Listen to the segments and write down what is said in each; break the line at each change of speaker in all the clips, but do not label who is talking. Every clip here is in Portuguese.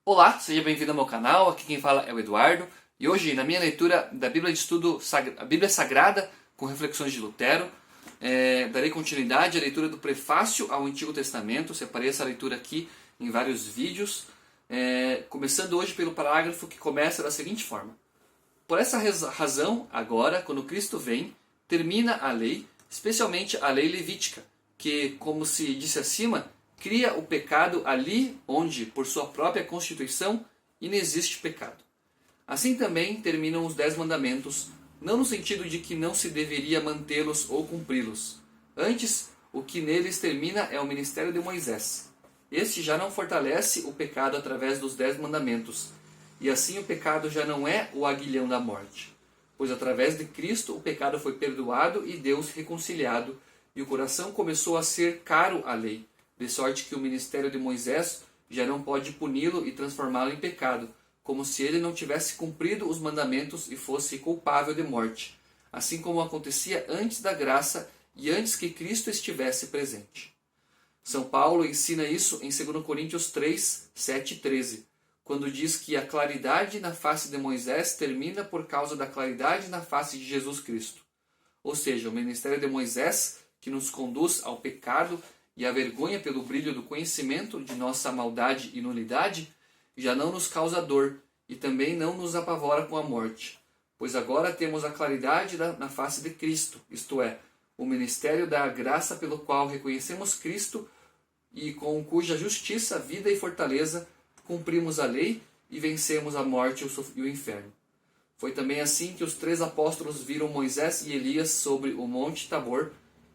Olá, seja bem-vindo ao meu canal, aqui quem fala é o Eduardo e hoje na minha leitura da Bíblia de Estudo, a Bíblia Sagrada com reflexões de Lutero, darei continuidade à leitura do prefácio ao Antigo Testamento. Separei essa leitura aqui em vários vídeos, começando hoje pelo parágrafo que começa da seguinte forma: por essa razão, agora, quando Cristo vem, termina a lei, especialmente a lei levítica, que, como se disse acima, cria o pecado ali onde, por sua própria constituição, inexiste pecado. Assim também terminam os 10 mandamentos, não no sentido de que não se deveria mantê-los ou cumpri-los. Antes, o que neles termina é o ministério de Moisés. Este já não fortalece o pecado através dos 10 mandamentos, e assim o pecado já não é o aguilhão da morte. Pois através de Cristo o pecado foi perdoado e Deus reconciliado, e o coração começou a ser caro à lei, de sorte que o ministério de Moisés já não pode puni-lo e transformá-lo em pecado, como se ele não tivesse cumprido os mandamentos e fosse culpável de morte, assim como acontecia antes da graça e antes que Cristo estivesse presente. São Paulo ensina isso em 2 Coríntios 3, 7 e 13, quando diz que a claridade na face de Moisés termina por causa da claridade na face de Jesus Cristo. Ou seja, o ministério de Moisés, que nos conduz ao pecado e a vergonha pelo brilho do conhecimento de nossa maldade e nulidade, já não nos causa dor e também não nos apavora com a morte, pois agora temos a claridade na face de Cristo, isto é, o ministério da graça pelo qual reconhecemos Cristo e com cuja justiça, vida e fortaleza cumprimos a lei e vencemos a morte e o inferno. Foi também assim que os 3 apóstolos viram Moisés e Elias sobre o monte Tabor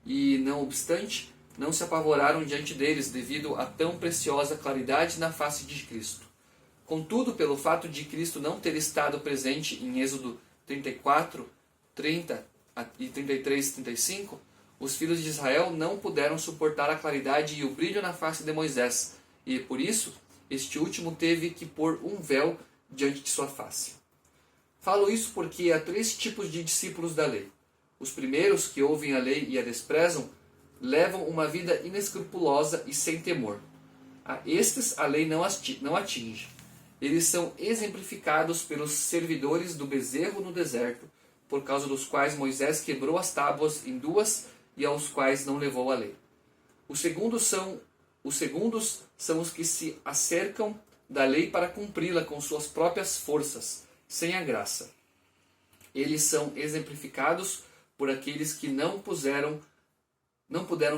e, não obstante, não se apavoraram diante deles devido a tão preciosa claridade na face de Cristo. Contudo, pelo fato de Cristo não ter estado presente em Êxodo 34, 30 e 33 e 35, os filhos de Israel não puderam suportar a claridade e o brilho na face de Moisés, e por isso este último teve que pôr um véu diante de sua face. Falo isso porque há 3 tipos de discípulos da lei. Os primeiros, que ouvem a lei e a desprezam, levam uma vida inescrupulosa e sem temor. A estes a lei não atinge. Eles são exemplificados pelos servidores do bezerro no deserto, por causa dos quais Moisés quebrou as tábuas em 2 e aos quais não levou a lei. Os segundos são os que se acercam da lei para cumpri-la com suas próprias forças, sem a graça. Eles são exemplificados por aqueles que não puderam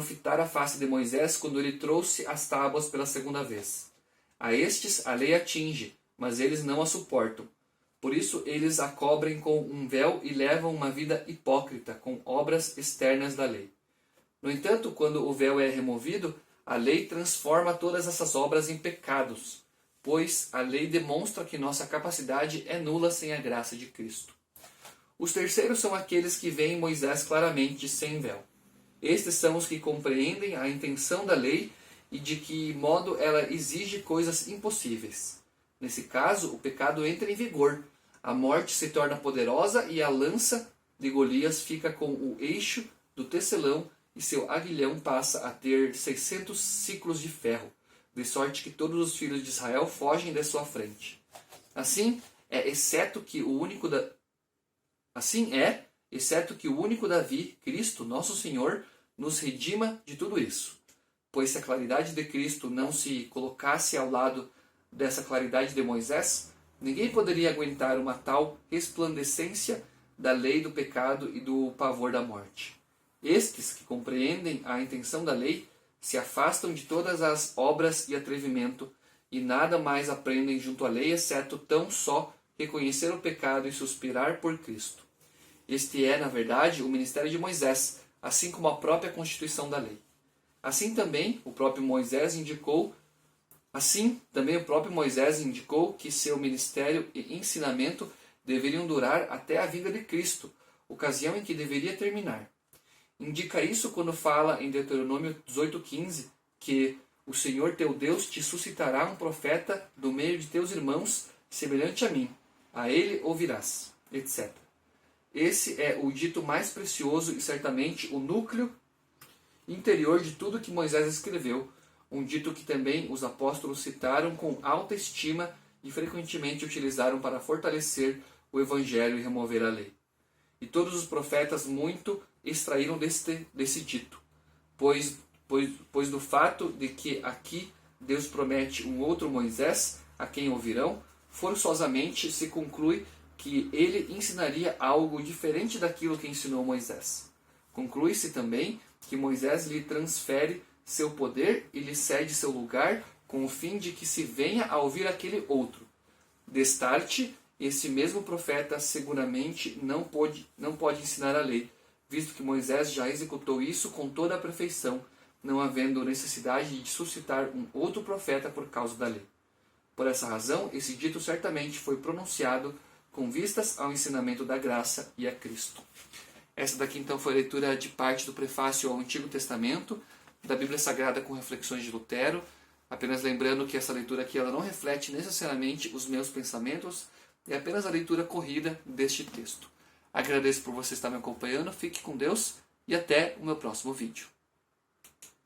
fitar a face de Moisés quando ele trouxe as tábuas pela segunda vez. A estes a lei atinge, mas eles não a suportam. Por isso eles a cobrem com um véu e levam uma vida hipócrita, com obras externas da lei. No entanto, quando o véu é removido, a lei transforma todas essas obras em pecados, pois a lei demonstra que nossa capacidade é nula sem a graça de Cristo. Os terceiros são aqueles que veem Moisés claramente sem véu. Estes são os que compreendem a intenção da lei e de que modo ela exige coisas impossíveis. Nesse caso, o pecado entra em vigor, a morte se torna poderosa e a lança de Golias fica com o eixo do tecelão e seu aguilhão passa a ter 600 ciclos de ferro, de sorte que todos os filhos de Israel fogem de sua frente. Assim é, exceto que o único Davi, Cristo, nosso Senhor, nos redima de tudo isso. Pois se a claridade de Cristo não se colocasse ao lado dessa claridade de Moisés, ninguém poderia aguentar uma tal resplandecência da lei do pecado e do pavor da morte. Estes que compreendem a intenção da lei se afastam de todas as obras e atrevimento e nada mais aprendem junto à lei, exceto tão só reconhecer o pecado e suspirar por Cristo. Este é, na verdade, o ministério de Moisés, assim como a própria constituição da lei. Assim também o próprio Moisés indicou que seu ministério e ensinamento deveriam durar até a vinda de Cristo, ocasião em que deveria terminar. Indica isso quando fala em Deuteronômio 18,15 que o Senhor teu Deus te suscitará um profeta do meio de teus irmãos, semelhante a mim. A ele ouvirás, etc. Esse é o dito mais precioso e certamente o núcleo interior de tudo que Moisés escreveu, um dito que também os apóstolos citaram com alta estima e frequentemente utilizaram para fortalecer o Evangelho e remover a lei. E todos os profetas muito extraíram desse dito, pois do fato de que aqui Deus promete um outro Moisés, a quem ouvirão, forçosamente se conclui que ele ensinaria algo diferente daquilo que ensinou Moisés. Conclui-se também que Moisés lhe transfere seu poder e lhe cede seu lugar com o fim de que se venha a ouvir aquele outro. Destarte, esse mesmo profeta seguramente não pode ensinar a lei, visto que Moisés já executou isso com toda a perfeição, não havendo necessidade de suscitar um outro profeta por causa da lei. Por essa razão, esse dito certamente foi pronunciado com vistas ao ensinamento da graça e a Cristo. Essa daqui então foi a leitura de parte do prefácio ao Antigo Testamento, da Bíblia Sagrada com reflexões de Lutero. Apenas lembrando que essa leitura aqui ela não reflete necessariamente os meus pensamentos, é apenas a leitura corrida deste texto. Agradeço por você estar me acompanhando, fique com Deus e até o meu próximo vídeo.